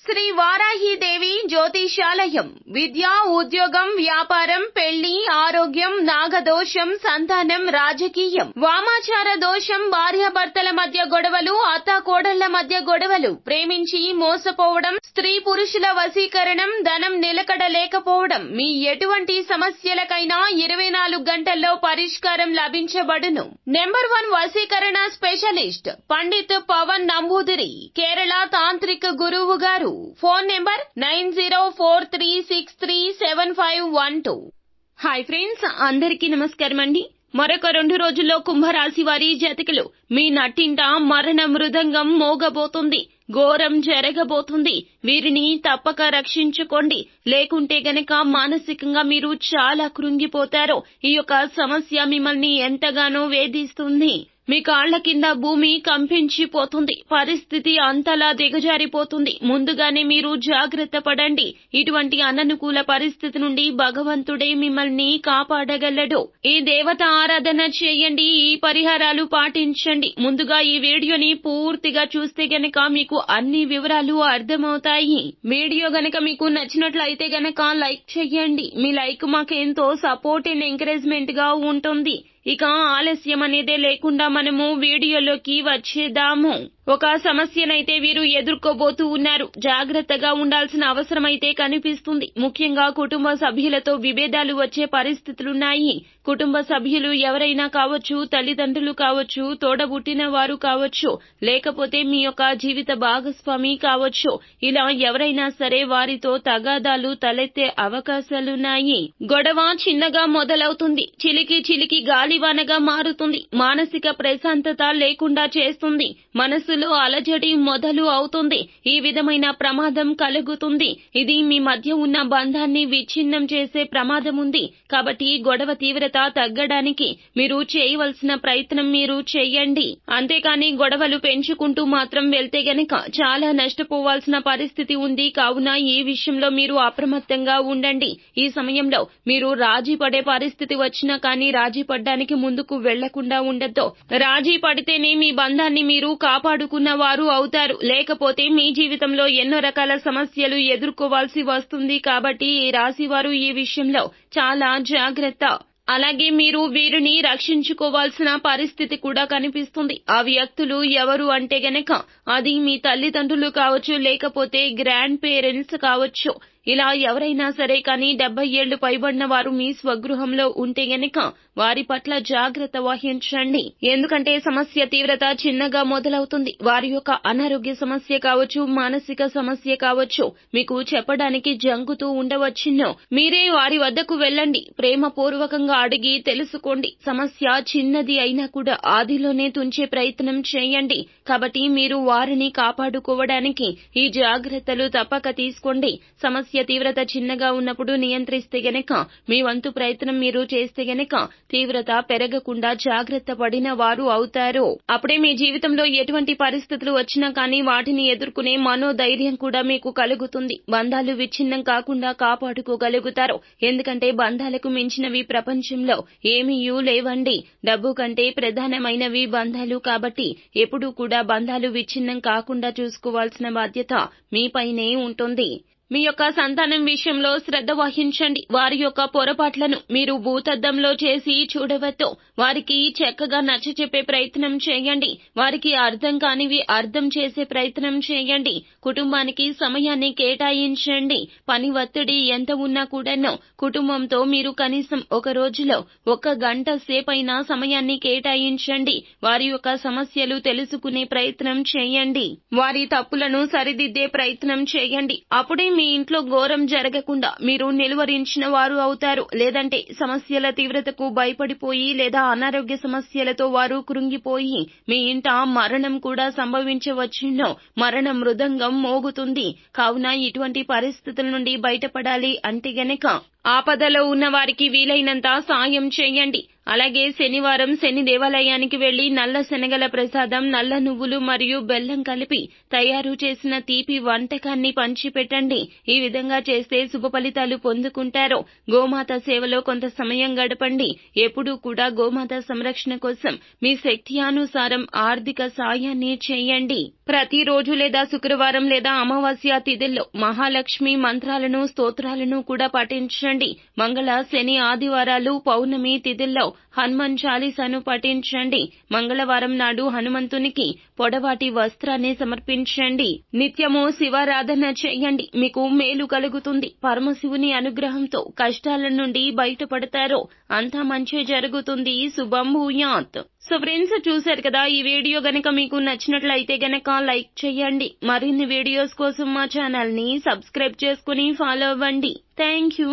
శ్రీ వారాహీదేవి జ్యోతిషాలయం విద్య, ఉద్యోగం, వ్యాపారం, పెళ్లి, ఆరోగ్యం, నాగదోషం, సంతానం, రాజకీయం, వామాచార దోషం, భార్యాభర్తల మధ్య గొడవలు, అత్తాకోడళ్ల మధ్య గొడవలు, ప్రేమించి మోసపోవడం, స్త్రీ పురుషుల వశీకరణం, ధనం నిలకడ లేకపోవడం, మీ ఎటువంటి సమస్యలకైనా 24 గంటల్లో పరిష్కారం లభించబడును. నెంబర్ 1 వశీకరణ స్పెషలిస్ట్ పండిత్ పవన్ నంబూదిరి, కేరళ తాంత్రిక గురువు గారు. Phone number 9043637512. హాయ్ ఫ్రెండ్స్, అందరికీ నమస్కారం అండి. మరొక 2 రోజుల్లో కుంభరాశి వారి జాతకులు మీ నట్టింట మరణ మృదంగం మోగబోతుంది. ఘోరం జరగబోతుంది. వీరిని తప్పక రక్షించుకోండి, లేకుంటే గనక మానసికంగా మీరు చాలా కృంగిపోతారు. ఈ యొక్క సమస్య మిమ్మల్ని ఎంతగానో వేధిస్తుంది. మీ కాళ్ల కింద భూమి కంపించిపోతుంది. పరిస్థితి అంతలా దిగజారిపోతుంది. ముందుగానే మీరు జాగ్రత్త పడండి. ఇటువంటి అననుకూల పరిస్థితి నుండి భగవంతుడే మిమ్మల్ని కాపాడగలడు. ఈ దేవత ఆరాధన చేయండి, ఈ పరిహారాలు పాటించండి. ముందుగా ఈ వీడియోని పూర్తిగా చూస్తే గనక మీకు అన్ని వివరాలు అర్థమవుతాయి. వీడియో గనక మీకు నచ్చినట్లయితే గనక లైక్ చేయండి. మీ లైక్ మాకు ఎంతో సపోర్ట్ అండ్ ఎంకరేజ్మెంట్ గా ఉంటుంది. ఇక ఆలస్యం అనేదే లేకుండా మనము వీడియోలోకి వచ్చేద్దాము. ఒక సమస్యనైతే వీరు ఎదుర్కోబోతూ ఉన్నారు. జాగ్రత్తగా ఉండాల్సిన అవసరమైతే కనిపిస్తుంది. ముఖ్యంగా కుటుంబ సభ్యులతో విభేదాలు వచ్చే పరిస్థితులున్నాయి. కుటుంబ సభ్యులు ఎవరైనా కావచ్చు, తల్లిదండ్రులు కావచ్చు, తోడబుట్టిన వారు కావచ్చు, లేకపోతే మీ యొక్క జీవిత భాగస్వామి కావచ్చు. ఇలా ఎవరైనా సరే వారితో తగాదాలు తలెత్తే అవకాశాలున్నాయి. గొడవ చిన్నగా మొదలవుతుంది, చిలికి చిలికి గాలివానగా మారుతుంది. మానసిక ప్రశాంతత లేకుండా చేస్తుంది. మనసులో అలజడి మొదలు అవుతుంది. ఈ విధమైన ప్రమాదం కలుగుతుంది. ఇది మీ మధ్య ఉన్న బంధాన్ని విచ్ఛిన్నం చేసే ప్రమాదం ఉంది. కాబట్టి గొడవ తీవ్రత తగ్గడానికి మీరు చేయవలసిన ప్రయత్నం మీరు చేయండి. అంతేకాని గొడవలు పెంచుకుంటూ మాత్రం వెళ్తే గనక చాలా నష్టపోవాల్సిన పరిస్థితి ఉంది. కావున ఈ విషయంలో మీరు అప్రమత్తంగా ఉండండి. ఈ సమయంలో మీరు రాజీ పడే పరిస్థితి వచ్చినా కానీ రాజీ పడ్డానికి ముందుకు వెళ్లకుండా ఉండొద్దు. రాజీ పడితేనే మీ బంధాన్ని మీరు కాపాడుకున్న వారు అవుతారు. లేకపోతే మీ జీవితంలో ఎన్నో రకాల సమస్యలు ఎదుర్కోవాల్సి వస్తుంది. కాబట్టి ఈ రాశి వారు ఈ విషయంలో చాలా జాగ్రత్త. అలాగే మీరు వీరిని రక్షించుకోవాల్సిన పరిస్థితి కూడా కనిపిస్తుంది. ఆ వ్యక్తులు ఎవరు అంటే గనక అది మీ తల్లిదండ్రులు కావచ్చు, లేకపోతే గ్రాండ్ పేరెంట్స్ కావచ్చు. ఇలా ఎవరైనా సరే కానీ 70 ఏళ్లు పైబడిన వారు మీ స్వగృహంలో ఉంటే గనక వారి పట్ల జాగ్రత్త వహించండి. ఎందుకంటే సమస్య తీవ్రత చిన్నగా మొదలవుతుంది. వారి యొక్క అనారోగ్య సమస్య కావచ్చు, మానసిక సమస్య కావచ్చు, మీకు చెప్పడానికి జంకుతూ ఉండవచ్చును. మీరే వారి వద్దకు వెళ్ళండి. ప్రేమపూర్వకంగా అడిగి తెలుసుకోండి. సమస్య చిన్నది అయినా కూడా ఆదిలోనే తుంచే ప్రయత్నం చేయండి. కాబట్టి మీరు వారిని కాపాడుకోవడానికి ఈ జాగ్రత్తలు తప్పక తీసుకోండి. సమస్య తీవ్రత చిన్నగా ఉన్నప్పుడు నియంత్రిస్తే గనక, మీ వంతు ప్రయత్నం మీరు చేస్తే గనక తీవ్రత పెరగకుండా జాగ్రత్త పడిన వారు అవుతారు. అప్పుడే మీ జీవితంలో ఎటువంటి పరిస్థితులు వచ్చినా కానీ వాటిని ఎదుర్కొనే మనోధైర్యం కూడా మీకు కలుగుతుంది. బంధాలు విచ్ఛిన్నం కాకుండా కాపాడుకోగలుగుతారు. ఎందుకంటే బంధాలకు మించినవి ప్రపంచంలో ఏమీ లేవండి. డబ్బు కంటే ప్రధానమైనవి బంధాలు. కాబట్టి ఎప్పుడూ కూడా బంధాలు విచ్ఛిన్నం కాకుండా చూసుకోవాల్సిన బాధ్యత మీపైనే ఉంటుంది. మీ యొక్క సంతానం విషయంలో శ్రద్ధ వహించండి. వారి యొక్క పొరపాట్లను మీరు భూతద్దంలో చేసి చూడవద్దు. వారికి చక్కగా నచ్చచెప్పే ప్రయత్నం చేయండి. వారికి అర్థం కానివి అర్థం చేసే ప్రయత్నం చేయండి. కుటుంబానికి సమయాన్ని కేటాయించండి. పని ఒత్తిడి ఎంత ఉన్నా కూడాను కుటుంబంతో మీరు కనీసం ఒక రోజులో 1 గంట సేపైనా సమయాన్ని కేటాయించండి. వారి యొక్క సమస్యలు తెలుసుకునే ప్రయత్నం చేయండి. వారి తప్పులను సరిదిద్దే ప్రయత్నం చేయండి. అప్పుడే మీ ఇంట్లో ఘోరం జరగకుండా మీరు నిలువరించిన వారు అవుతారు. లేదంటే సమస్యల తీవ్రతకు భయపడిపోయి లేదా అనారోగ్య సమస్యలతో వారు కృంగిపోయి మీ ఇంట మరణం కూడా సంభవించవచ్చును. మరణ మృదంగం మోగుతుంది. కావున ఇటువంటి పరిస్థితుల నుండి బయటపడాలి అంటే గనక ఆపదలో ఉన్న వారికి వీలైనంత సాయం చేయండి. అలాగే శనివారం శని దేవాలయానికి వెళ్లి నల్ల శనగల ప్రసాదం, నల్ల నువ్వులు మరియు బెల్లం కలిపి తయారు చేసిన తీపి వంటకాన్ని పంచిపెట్టండి. ఈ విధంగా చేస్తే శుభ ఫలితాలు పొందుకుంటారు. గోమాత సేవలో కొంత సమయం గడపండి. ఎప్పుడూ కూడా గోమాత సంరక్షణ కోసం మీ శక్త్యానుసారం ఆర్థిక సాయాన్ని చేయండి. ప్రతిరోజు లేదా శుక్రవారం లేదా అమావాస్య తిథుల్లో మహాలక్ష్మి మంత్రాలను, స్తోత్రాలను కూడా పఠించండి. మంగళ, శని, ఆదివారాలు, పౌర్ణమి తిథుల్లో హనుమాన్ చాలీసాను పఠించండి. మంగళవారం నాడు హనుమంతునికి పొడవాటి వస్త్రాన్ని సమర్పించండి. నిత్యము శివారాధన చేయండి. మీకు మేలు కలుగుతుంది. పరమశివుని అనుగ్రహంతో కష్టాల నుండి బయటపడతారు. అంతా మంచి జరుగుతుంది. శుభం భూయాత్. సో ఫ్రెండ్స్, చూశారు కదా, ఈ వీడియో గనక మీకు నచ్చినట్లయితే గనక లైక్ చేయండి. మరిన్ని వీడియోస్ కోసం మా ఛానల్ ని సబ్స్క్రైబ్ చేసుకుని ఫాలో అవ్వండి. Thank you.